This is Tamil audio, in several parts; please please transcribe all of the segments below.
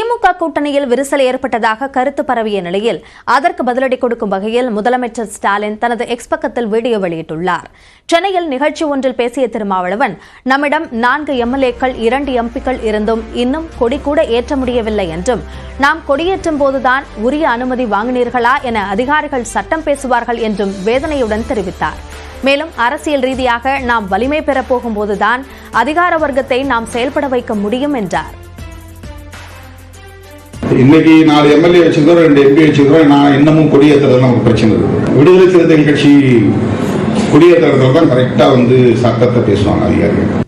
திமுக கூட்டணியில் விரிசல் ஏற்பட்டதாக கருத்து பரவிய நிலையில் அதற்கு பதிலடி கொடுக்கும் வகையில் முதலமைச்சர் ஸ்டாலின் தனது எக்ஸ் பக்கத்தில் வீடியோ வெளியிட்டுள்ளார். சென்னையில் நிகழ்ச்சி ஒன்றில் பேசிய திருமாவளவன், நம்மிடம் 4 எம்எல்ஏக்கள் 2 எம்பிக்கள் இருந்தும் இன்னும் கொடி கூட ஏற்ற முடியவில்லை என்றும், நாம் கொடியேற்றும் போதுதான் உரிய அனுமதி வாங்கினீர்களா என அதிகாரிகள் சட்டம் பேசுவார்கள் என்றும் வேதனையுடன் தெரிவித்தார். மேலும் அரசியல் ரீதியாக நாம் வலிமை பெறப்போகும் போதுதான் அதிகார வர்க்கத்தை நாம் செயல்பட வைக்க முடியும் என்றார். இன்னைக்கு 4 எம்எல்ஏ வச்சிருக்கோம், 2 எம்பி வச்சிருக்கோம். நான் இன்னமும் கொடியேற்றுறதுல நமக்கு பிரச்சனை இருக்கு. விடுதலை சிறுத்தைகள் கட்சி கொடியேற்றுறதுல தான் கரெக்டா சட்டத்தை பேசுவாங்க அதிகாரிகள்.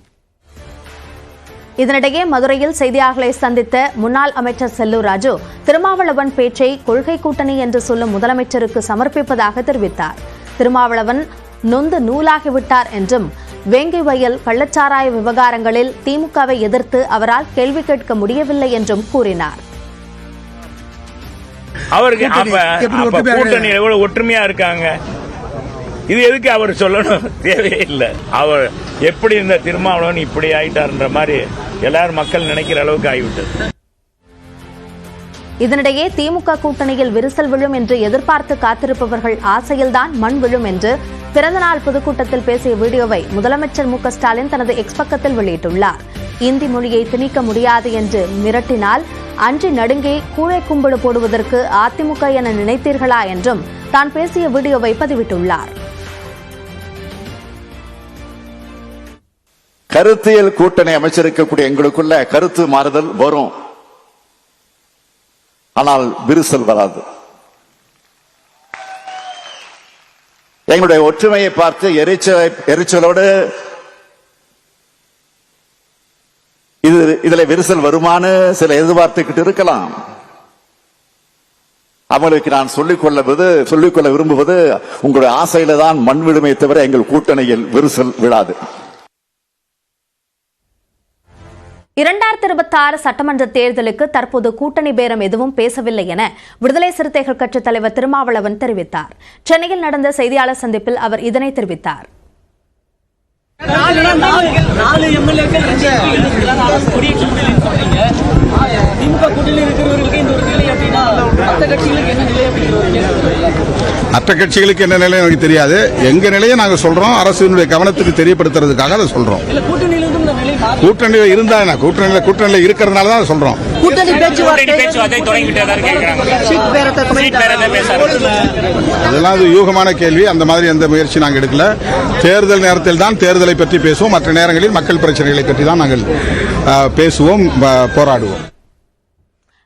இதனிடையே மதுரையில் செய்தியாளர்களை சந்தித்த முன்னாள் அமைச்சர் செல்லூர் ராஜு, திருமாவளவன் பேச்சை கொள்கை கூட்டணி என்று சொல்லும் முதலமைச்சருக்கு சமர்ப்பிப்பதாக தெரிவித்தார். திருமாவளவன் நொந்து நூலாகிவிட்டார் என்றும், வேங்கை வயல் கள்ளச்சாராய விவகாரங்களில் திமுகவை எதிர்த்து அவரால் கேள்வி கேட்க முடியவில்லை என்றும் கூறினார். அவருக்கு கூட்டணி எவ்வளவு ஒற்றுமையா இருக்காங்க, இது எதுக்கு அவர் சொல்லணும் தேவையே இல்லை. அவர் எப்படி இந்த திருமாவளவன் இப்படி ஆயிட்டார்ன்ற மாதிரி எல்லாரும் மக்கள் நினைக்கிற அளவுக்கு ஆகிவிட்டது. இதனிடையே திமுக கூட்டணியில் விரிசல் விழும் என்று எதிர்பார்த்து காத்திருப்பவர்கள் ஆசையில்தான் மண் விழும் என்று பிறந்தநாள் பொதுக்கூட்டத்தில் பேசிய வீடியோவை முதலமைச்சர் மு.க. ஸ்டாலின் தனது எக்ஸ் பக்கத்தில் வெளியிட்டுள்ளார். இந்தி மொழியை திணிக்க முடியாது என்று மிரட்டினால் அன்றி நடுங்கே கூழை கும்பிடு போடுவதற்கு அதிமுக என நினைத்தீர்களா என்றும் தான் பேசிய வீடியோவை பதிவிட்டுள்ளார். கருத்தியல் கூட்டணி அமைச்சிருக்கக்கூடிய எங்களுக்குள்ள கருத்து மாறுதல் வரும், ஆனால் விரிசல் வராது. எங்களுடைய ஒற்றுமையை பார்த்து எரிச்சலோடு இதுல விரிசல் வருமானு சில எதிர்பார்த்துக்கிட்டு இருக்கலாம். அவங்களுக்கு நான் சொல்லிக்கொள்ள விரும்புவது, உங்களுடைய ஆசையில தான் மண் விழுமே தவிர எங்கள் கூட்டணியில் விரிசல் விழாது. 2026 சட்டமன்ற தேர்தலுக்கு தற்போது கூட்டணி பேரம் எதுவும் பேசவில்லை என விடுதலை சிறுத்தைகள் கட்சித் தலைவர் திருமாவளவன் தெரிவித்தார். சென்னையில் நடந்த செய்தியாளர் சந்திப்பில் அவர் இதனை தெரிவித்தார். மற்ற கட்சிகளுக்கு என்ன நிலை எனக்கு தெரியாது. எங்க நிலையை நாங்க சொல்றோம், அரசினுடைய கவனத்துக்கு தெரியப்படுத்துறதுக்காக அதை சொல்றோம். கூட்டணியில இருந்தா கூட்டணியில இருக்கிறதுனால தான் சொல்றோம். அதெல்லாம் யூகமான கேள்வி. அந்த மாதிரி எந்த முயற்சி நாங்கள் எடுக்கல. தேர்தல் நேரத்தில் தான் தேர்தலை பற்றி பேசுவோம். மற்ற நேரங்களில் மக்கள் பிரச்சனைகளை பற்றி தான் நாங்கள் பேசுவோம், போராடுவோம்.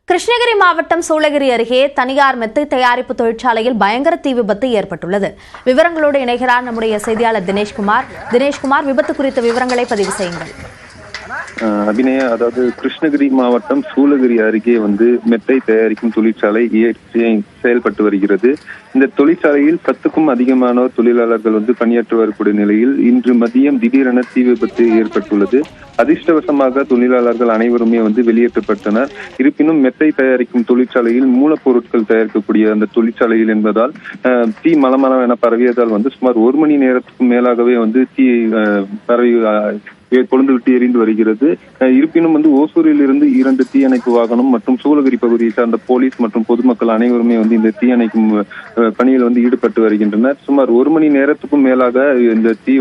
கிருஷ்ணகிரி மாவட்டம் சூளகிரி அருகே தனியார் மெத்தை தயாரிப்பு தொழிற்சாலையில் பயங்கர தீ விபத்து ஏற்பட்டுள்ளது. விவரங்களோடு இணைகிறார் நம்முடைய செய்தியாளர் தினேஷ்குமார். விபத்து குறித்த விவரங்களை பதிவு செய்யுங்கள். அபிநயா, அதாவது கிருஷ்ணகிரி மாவட்டம் சூளகிரி அருகே மெத்தை தயாரிக்கும் தொழிற்சாலை செயல்பட்டு வருகிறது. இந்த தொழிற்சாலையில் 10க்கும் அதிகமானோர் தொழிலாளர்கள் பணியாற்றி வரக்கூடிய நிலையில் இன்று மதியம் திடீரென தீ விபத்து ஏற்பட்டுள்ளது. அதிர்ஷ்டவசமாக தொழிலாளர்கள் அனைவருமே வெளியேற்றப்பட்டனர். இருப்பினும் மெத்தை தயாரிக்கும் தொழிற்சாலையில் மூலப்பொருட்கள் தயாரிக்கக்கூடிய அந்த தொழிற்சாலையில் என்பதால் தீ மலமளவென பரவியதால் சுமார் 1 மணி நேரத்துக்கும் மேலாகவே தீ பரவி கொழுந்து விட்டு எரிந்து வருகிறது. இருப்பினும் ஓசூரில் இருந்து 2 தீயணைப்பு வாகனம் மற்றும் சூளகிரி பகுதியை சார்ந்த போலீஸ் மற்றும் பொதுமக்கள் அனைவருமே இந்த தீயணைக்கும் பணியில் ஈடுபட்டு வருகின்றனர். சுமார் 1 மணி நேரத்துக்கும் மேலாக இந்த தீ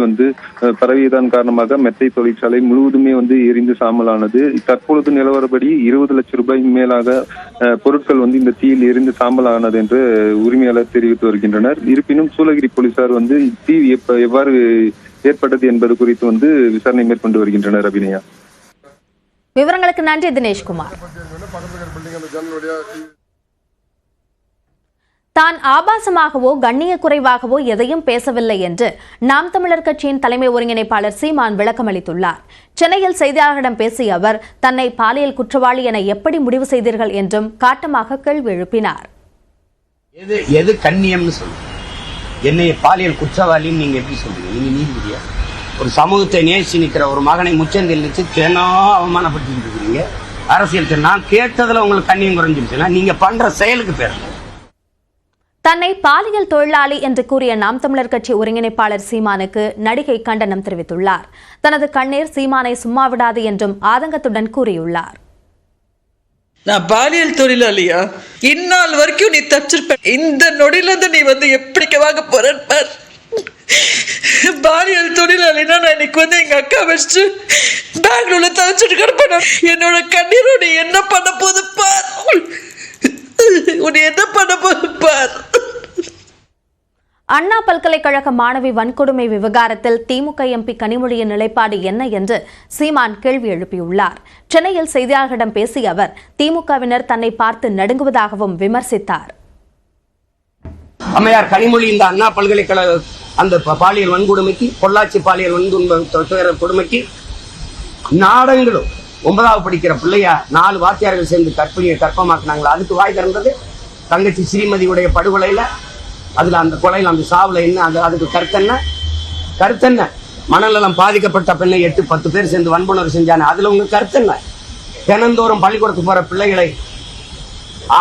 பரவியதன் காரணமாக மெத்தை தொழிற்சாலை முழுவதுமே எரிந்து சாம்பலானது. தற்பொழுது நிலவரப்படி 20 லட்சம் ரூபாய் மேலாக பொருட்கள் இந்த தீயில் எரிந்து சாம்பலானது என்று உரிமையாளர் தெரிவித்து வருகின்றனர். இருப்பினும் சூளகிரி போலீசார் தீ எவ்வாறு ஏற்பட்டது என்பது குறித்து விசாரணை மேற்கொண்டு வருகின்றனர். அபிநயா, விவரங்களுக்கு நன்றி தினேஷ்குமார். தான் ஆபாசமாகவோ கண்ணிய குறைவாகவோ எதையும் பேசவில்லை என்று நாம் தமிழர் கட்சியின் தலைமை ஒருங்கிணைப்பாளர் சீமான் விளக்கமளித்துள்ளார். சென்னையில் செய்தியாளர்களிடம் பேசிய அவர், தன்னை பாலியல் குற்றவாளி என எப்படி முடிவு செய்தீர்கள் என்றும் காட்டமாக கேள்வி எழுப்பினார். எது கண்ணியம்னு சொல்லுங்க, என்னை பாலியல் குற்றவாளின்னு நீங்க எப்படி சொல்றீங்க? நீங்க நீதிபதியா? ஒரு சமூகத்தை நேசி நிற்கிற ஒரு மகனை முச்சந்தில் நிச்சு தினம் அவமானப்படுத்திட்டு இருக்கிறீங்க. அரசியல் நான் கேட்டதுல உங்களுக்கு கண்ணியம் குறைஞ்சிருச்சுன்னா நீங்க பண்ற செயலுக்கு பேர். தன்னை பாலியல் தொழிலாளி என்று கூறிய நாம் தமிழர் கட்சி ஒருங்கிணைப்பாளர் சீமானுக்கு நடிகை கண்டனம் தெரிவித்துள்ளார். தனது கண்ணீர் சீமானை சும்மா விடாது என்றும் ஆதங்கத்துடன் கூறியுள்ளார். நான் பாலியல் தொழிலாளியா? இந்நாள் வரைக்கும் நீ தப்பிச்சிருப்ப. இந்த நொடியில இருந்து நீ எப்படி வாங்க போறன்னு பார். பாலியல் தொழிலாளினா நான் இன்னைக்கு எங்க அக்கா வச்சு பெங்களூர்ல தவிச்சிட்டு கிடப்பேன். என்னோட கண்ணீரோட நீ என்ன பண்ண போது பார். உன்னை என்ன பண்ண போது பார். அண்ணா பல்கலைக்கழக மாணவி வன்கொடுமை விவகாரத்தில் திமுக எம்பி கனிமொழியின் நிலைப்பாடு என்ன என்று சீமான் கேள்வி எழுப்பியுள்ளார். சென்னையில் செய்தியாளர்களிடம் பேசிய அவர் திமுகவினர் தன்னை பார்த்து நடுங்குவதாகவும் விமர்சித்தார். அம்மையார் கனிமொழி இந்த அண்ணா பல்கலைக்கழக அந்த பாலியல் வன்கொடுமைக்கு, பொள்ளாச்சி பாலியல் கொடுமைக்கு நாடங்களும் 9வது படிக்கிற பிள்ளையா 4 வாத்தியார்கள் சேர்ந்து கற்பமாக்குனாங்களா? அதுக்கு வாய் திறந்தது தங்கச்சி ஸ்ரீமதியுடைய படுகொலையில. அதுல அந்த கொலையில் அந்த சாவுல என்ன அதுக்கு கருத்தென்ன? மனநலம் பாதிக்கப்பட்ட பெண்ணை 8-10 பேர் சேர்ந்து வன்புணர்வு செஞ்சானே, அதுல உங்க கருத்தென்ன? தினந்தோறும் பள்ளிக்கூடத்துக்கு போற பிள்ளைகளை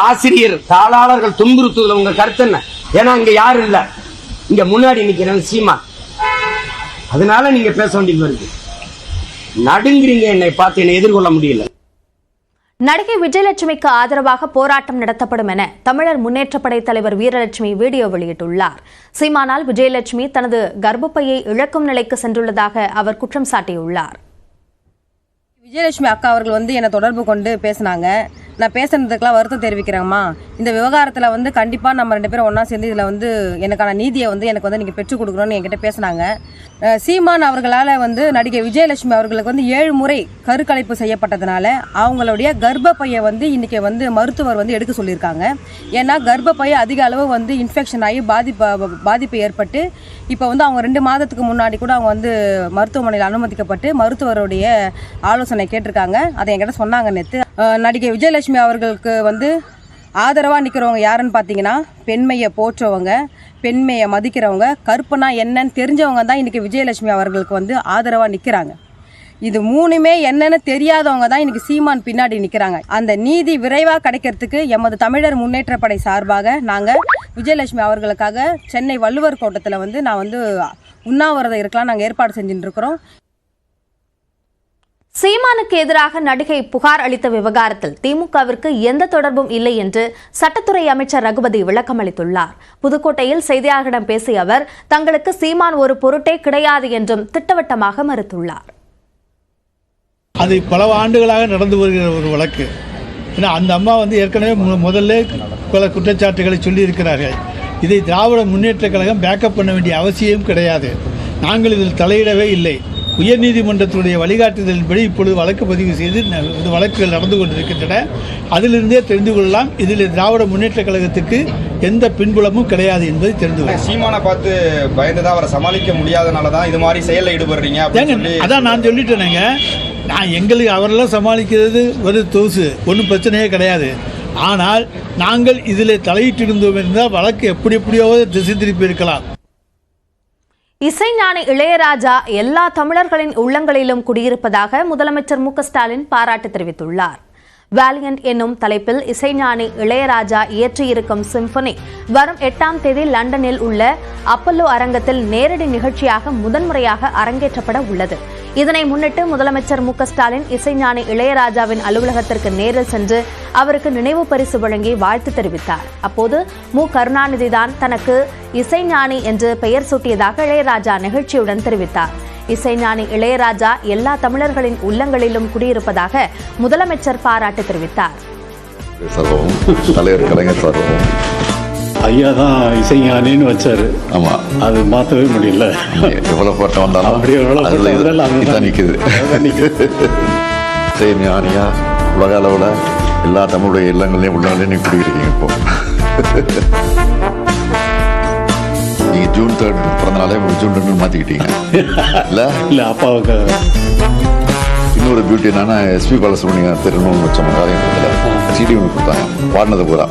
ஆசிரியர் தாளாளர்கள் துன்புறுத்துவதில் உங்க கருத்தென்ன? ஏன்னா இங்க யாரும் இல்ல, இங்க முன்னாடி நிக்கிறேன் சீமான். அதனால நீங்க பேச வேண்டியது வருது. நடுங்குறீங்க, என்னை பார்த்து என்னை எதிர்கொள்ள முடியல. நடிகை விஜயலட்சுமிக்கு ஆதரவாக போராட்டம் நடத்தப்படும் என தமிழர் முன்னேற்றப்படை தலைவர் வீரலட்சுமி வீடியோ வெளியிட்டுள்ளார். சீமானால் விஜயலட்சுமி தனது கர்ப்பப்பையை இழக்கும் நிலைக்கு சென்றுள்ளதாக அவர் குற்றம் சாட்டியுள்ளார். விஜயலட்சுமி அக்கா அவர்கள் என்னை தொடர்பு கொண்டு பேசினாங்க. நான் பேசுனதுக்கெல்லாம் வருத்தம் தெரிவிக்கிறேங்கம்மா. இந்த விவகாரத்தில் கண்டிப்பாக நம்ம 2 பேரும் ஒன்றா சேர்ந்து இதில் எனக்கான நீதியை எனக்கு நீங்கள் பெற்றுக் கொடுக்கணும்னு என்கிட்ட பேசினாங்க. சீமான் அவர்களால் நடிகை விஜயலட்சுமி அவர்களுக்கு 7 முறை கருக்கலைப்பு செய்யப்பட்டதுனால அவங்களுடைய கர்ப்பப்பையை இன்றைக்கி மருத்துவர் எடுக்க சொல்லியிருக்காங்க. ஏன்னா கர்ப்பப்பையை அதிக அளவு இன்ஃபெக்ஷன் ஆகி பாதிப்பு ஏற்பட்டு இப்போ அவங்க 2 மாதத்துக்கு முன்னாடி கூட அவங்க மருத்துவமனையில் அனுமதிக்கப்பட்டு மருத்துவருடைய ஆலோசனை கேட்டிருக்காங்க. அதை என்கிட்ட சொன்னாங்க நேற்று. நடிகை விஜயலட்சுமி அவர்களுக்கு ஆதரவாக நிற்கிறவங்க யாருன்னு பார்த்தீங்கன்னா பெண்மையை போற்றவங்க, பெண்மையை மதிக்கிறவங்க, கற்பனா என்னன்னு தெரிஞ்சவங்க தான் இன்றைக்கி விஜயலட்சுமி அவர்களுக்கு ஆதரவாக நிற்கிறாங்க. இது 3மே என்னன்னு தெரியாதவங்க தான் இன்னைக்கு சீமான் பின்னாடி நிற்கிறாங்க. அந்த நீதி விரைவாக கிடைக்கிறதுக்கு எமது தமிழர் முன்னேற்றப்படை சார்பாக நாங்கள் விஜயலட்சுமி அவர்களுக்காக சென்னை வள்ளுவர் கோட்டத்தில் நான் உண்ணாவிரதம் இருக்கலாம் நாங்கள் ஏற்பாடு செஞ்சுட்டு இருக்கிறோம். சீமானுக்கு எதிராக நடிகை புகார் அளித்த விவகாரத்தில் திமுகவிற்கு எந்த தொடர்பும் இல்லை என்று சட்டத்துறை அமைச்சர் ரகுபதி விளக்கம் அளித்துள்ளார். புதுக்கோட்டையில் செய்தியாளர்களிடம் பேசிய அவர் தங்களுக்கு சீமான் ஒரு பொருட்டே கிடையாது என்றும் திட்டவட்டமாக மறுத்துள்ளார். அது பல ஆண்டுகளாக நடந்து வருகிற ஒரு வழக்கு. ஏன்னா அந்த அம்மா ஏற்கனவே முதல்ல பல குற்றச்சாட்டுகளை சொல்லியிருக்கிறார்கள். இதை திராவிட முன்னேற்ற கழகம் பேக்கப் பண்ண வேண்டிய அவசியம் கிடையாது. நாங்கள் இதில் தலையிடவே இல்லை. உயர்நீதிமன்றத்துடைய வழிகாட்டுதலின்படி இப்பொழுது வழக்கு பதிவு செய்து இந்த வழக்குகள் நடந்து கொண்டிருக்கின்றன. அதிலிருந்தே தெரிந்து கொள்ளலாம் இதில் திராவிட முன்னேற்ற கழகத்துக்கு எந்த பின்புலமும் கிடையாது என்பதை தெரிந்து கொள்ளலாம். சீமானை பார்த்து பயந்துதான் அவரை சமாளிக்க முடியாதனால தான் இது மாதிரி செயலில் ஈடுபடுறீங்க. அதான் நான் சொல்லிட்டேனுங்க. நான் எங்களுக்கு அவரெல்லாம் சமாளிக்கிறது ஒரு தோசு ஒன்றும் பிரச்சனையே கிடையாது. ஆனால் நாங்கள் இதில் தலையிட்டிருந்தோம் என்றால் வழக்கு எப்படியோ திசை திருப்பி இருக்கலாம். இசைஞானி இளையராஜா எல்லா தமிழர்களின் உள்ளங்களிலும் குடியிருப்பதாக முதலமைச்சர் மு.க. ஸ்டாலின் பாராட்டு தெரிவித்துள்ளார். வேலியன்ட் என்னும் தலைப்பில் இசைஞானி இளையராஜா இயற்றியிருக்கும் சிம்பனி வரும் 8ஆம் தேதி லண்டனில் உள்ள அப்பல்லோ அரங்கத்தில் நேரடி நிகழ்ச்சியாக முதன்முறையாக அரங்கேற்றப்பட உள்ளது. இதனை முன்னிட்டு முதலமைச்சர் மு.க. ஸ்டாலின் இசைஞானி இளையராஜாவின் அலுவலகத்திற்கு நேரில் சென்று அவருக்கு நினைவு பரிசு வழங்கி வாழ்த்து தெரிவித்தார். அப்போது மு. கருணாநிதிதான் தனக்கு இசைஞானி என்று பெயர் சூட்டியதாக இளையராஜா நிகழ்ச்சியுடன் தெரிவித்தார். இசைஞானி இளையராஜா எல்லா தமிழர்களின் உள்ளங்களிலும் குடியிருப்பதாக முதலமைச்சர் பாராட்டு தெரிவித்தார். தலைவர் கலைஞர் சார்பும் ஐயா தான் இசைஞானின்னு வச்சாரு. ஆமா, அது மாற்றவே முடியல. எவ்வளவு போட்டம் வந்தாலும் நிற்குது. இசைஞானியா உலக அளவில் எல்லா தமிழுடைய இல்லங்களையும் உள்ளங்களையும் நீ குடியிருக்கீங்க. இப்போ நீங்க ஜூன் 3 பிறந்தனாலே ஜூன் 2 மாத்திக்கிட்டீங்க இல்ல அப்பாவுக்கு. இன்னொரு பியூட்டி என்னன்னா எஸ்பி பாலசுப்ரமணியம் திருநூல் வச்ச காரியத்தில் சிடி ஒன்று கொடுத்தாங்க, பாடினது பூரா.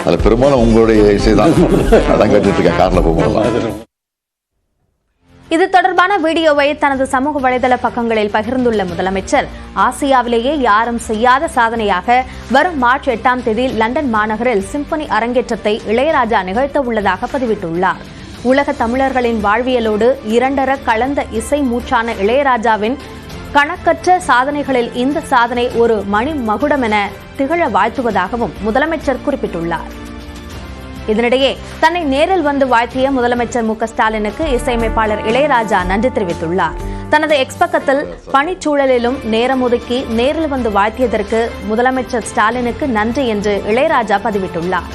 அதில் பெரும்பாலும் உங்களுடைய இசை தான். அதான் கேட்டுட்டு இருக்கேன் காரில் போகும்போது. இது தொடர்பான வீடியோவை தனது சமூக வலைதள பக்கங்களில் பகிர்ந்துள்ள முதலமைச்சர் ஆசியாவிலேயே யாரும் செய்யாத சாதனையாக வரும் மார்ச் 8ஆம் தேதி லண்டன் மாநகரில் சிம்பனி அரங்கேற்றத்தை இளையராஜா நிகழ்த்த உள்ளதாக பதிவிட்டுள்ளார். உலக தமிழர்களின் வாழ்வியலோடு இரண்டர கலந்த இசை மூச்சான இளையராஜாவின் கணக்கற்ற சாதனைகளில் இந்த சாதனை ஒரு மணி மகுடம் என திகழ வாழ்த்துவதாகவும் முதலமைச்சர் குறிப்பிட்டுள்ளார். இதனிடையே தன்னை நேரில் வந்து வாழ்த்திய முதலமைச்சர் மு க ஸ்டாலினுக்கு இசையமைப்பாளர் இளையராஜா நன்றி தெரிவித்துள்ளார். தனது எக்ஸ் பக்கத்தில் பணிச்சூழலிலும் நேரம் ஒதுக்கி நேரில் வந்து வாழ்த்தியதற்கு முதலமைச்சர் ஸ்டாலினுக்கு நன்றி என்று இளையராஜா பதிவிட்டுள்ளார்.